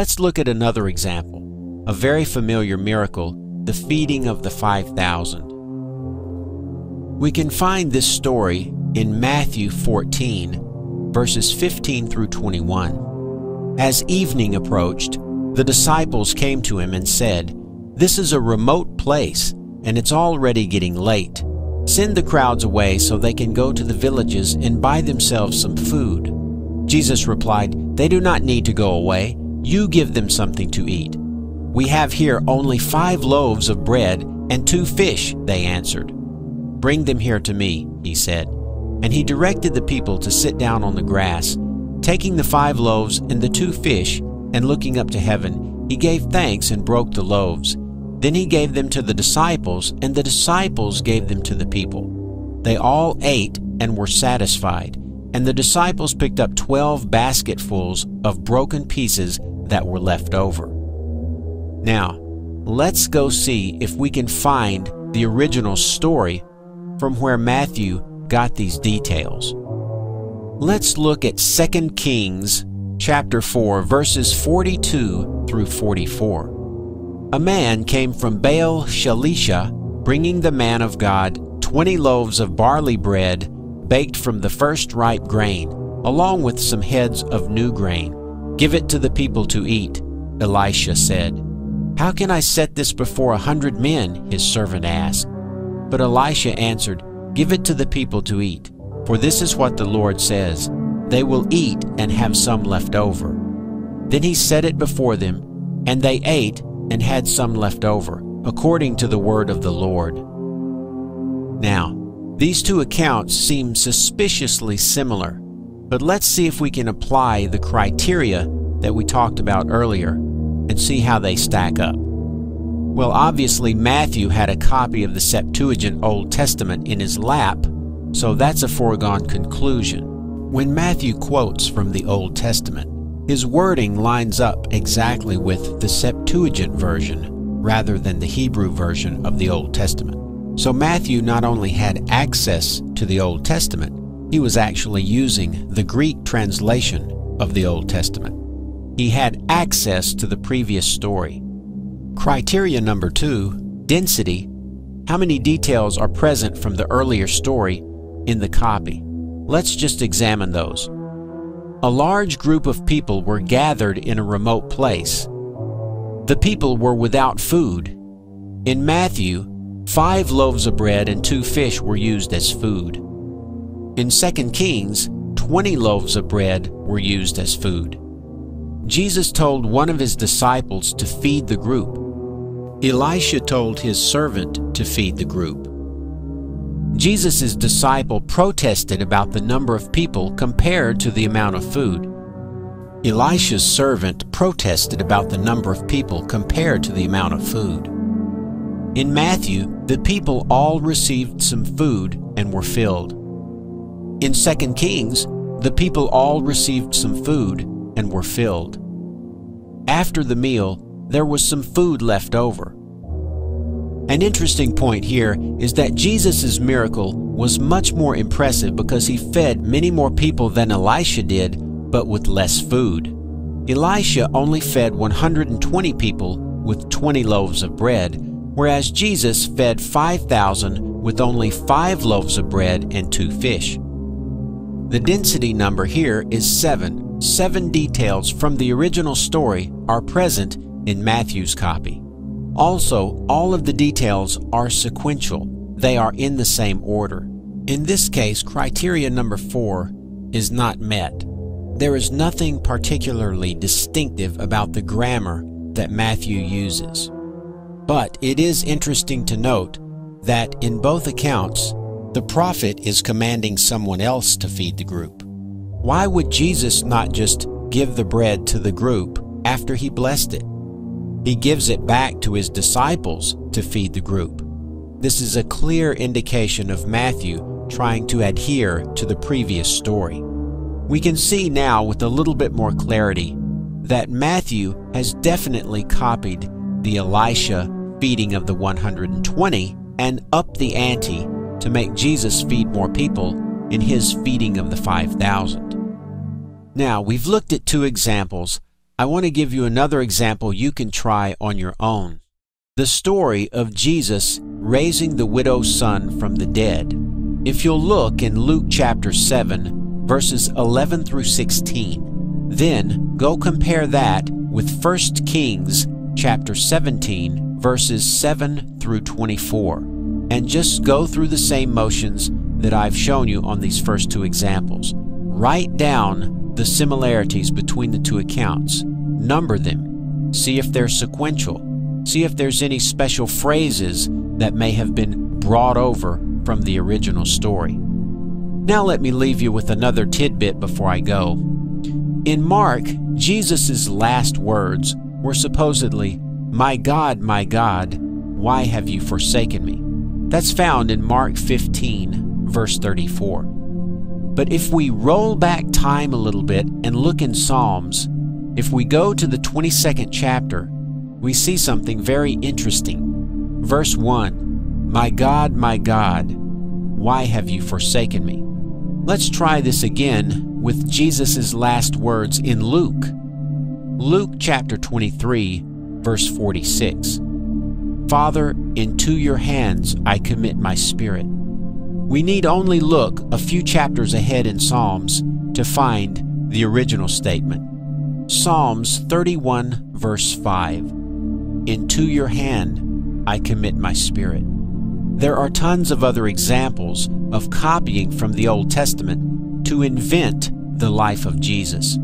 Let's look at another example, a very familiar miracle, the feeding of the 5,000. We can find this story in Matthew 14, verses 15 through 21. As evening approached, the disciples came to him and said, "This is a remote place, and it's already getting late. Send the crowds away so they can go to the villages and buy themselves some food." Jesus replied, "They do not need to go away. You give them something to eat." "We have here only 5 loaves of bread and 2 fish," they answered. "Bring them here to me," he said. And he directed the people to sit down on the grass. Taking the 5 loaves and the 2 fish, and looking up to heaven, he gave thanks and broke the loaves. Then he gave them to the disciples, and the disciples gave them to the people. They all ate and were satisfied, and the disciples picked up 12 basketfuls of broken pieces that were left over. Now, let's go see if we can find the original story from where Matthew got these details. Let's look at 2 Kings chapter 4, verses 42 through 44. A man came from Baal Shalisha, bringing the man of God 20 loaves of barley bread baked from the first ripe grain, along with some heads of new grain. "Give it to the people to eat," Elisha said. "How can I set this before 100 men?" his servant asked. But Elisha answered, "Give it to the people to eat, for this is what the Lord says, they will eat and have some left over." Then he set it before them, and they ate and had some left over, according to the word of the Lord. Now, these two accounts seem suspiciously similar, but let's see if we can apply the criteria that we talked about earlier and see how they stack up. Well, obviously Matthew had a copy of the Septuagint Old Testament in his lap, so that's a foregone conclusion. When Matthew quotes from the Old Testament, his wording lines up exactly with the Septuagint version rather than the Hebrew version of the Old Testament. So Matthew not only had access to the Old Testament, he was actually using the Greek translation of the Old Testament. He had access to the previous story. Criteria number 2, density. How many details are present from the earlier story in the copy? Let's just examine those. A large group of people were gathered in a remote place. The people were without food. In Matthew, 5 loaves of bread and 2 fish were used as food. In 2 Kings, 20 loaves of bread were used as food. Jesus told one of his disciples to feed the group. Elisha told his servant to feed the group. Jesus' disciple protested about the number of people compared to the amount of food. Elisha's servant protested about the number of people compared to the amount of food. In Matthew, the people all received some food and were filled. In 2 Kings, the people all received some food and were filled. After the meal, there was some food left over. An interesting point here is that Jesus' miracle was much more impressive because he fed many more people than Elisha did, but with less food. Elisha only fed 120 people with 20 loaves of bread, whereas Jesus fed 5,000 with only 5 loaves of bread and 2 fish. The density number here is 7. 7 details from the original story are present in Matthew's copy. Also, all of the details are sequential. They are in the same order. In this case, criteria number 4 is not met. There is nothing particularly distinctive about the grammar that Matthew uses. But it is interesting to note that in both accounts, the prophet is commanding someone else to feed the group. Why would Jesus not just give the bread to the group after he blessed it? He gives it back to his disciples to feed the group. This is a clear indication of Matthew trying to adhere to the previous story. We can see now with a little bit more clarity that Matthew has definitely copied the Elisha feeding of the 120 and upped the ante to make Jesus feed more people in his feeding of the 5,000. Now, we've looked at 2 examples I want to give you another example you can try on your own. The story of Jesus raising the widow's son from the dead. If you'll look in Luke chapter 7, verses 11 through 16, then go compare that with 1 Kings chapter 17, verses 7 through 24, and just go through the same motions that I've shown you on these first two examples. Write down the similarities between the two accounts. Number them. See if they're sequential. See if there's any special phrases that may have been brought over from the original story. Now let me leave you with another tidbit before I go. In Mark, Jesus' last words were supposedly, my God, why have you forsaken me?" That's found in Mark 15, verse 34. But if we roll back time a little bit and look in Psalms, if we go to the 22nd chapter, we see something very interesting. Verse 1, my God, why have you forsaken me?" Let's try this again with Jesus' last words in Luke. Luke chapter 23, verse 46. "Father, into your hands I commit my spirit." We need only look a few chapters ahead in Psalms to find the original statement. Psalms 31, verse 5. "Into your hand I commit my spirit." There are tons of other examples of copying from the Old Testament to invent the life of Jesus.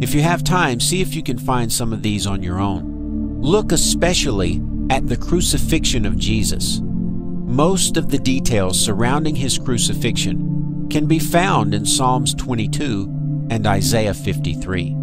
If you have time, see if you can find some of these on your own. Look especially at the crucifixion of Jesus. Most of the details surrounding his crucifixion can be found in Psalms 22 and Isaiah 53.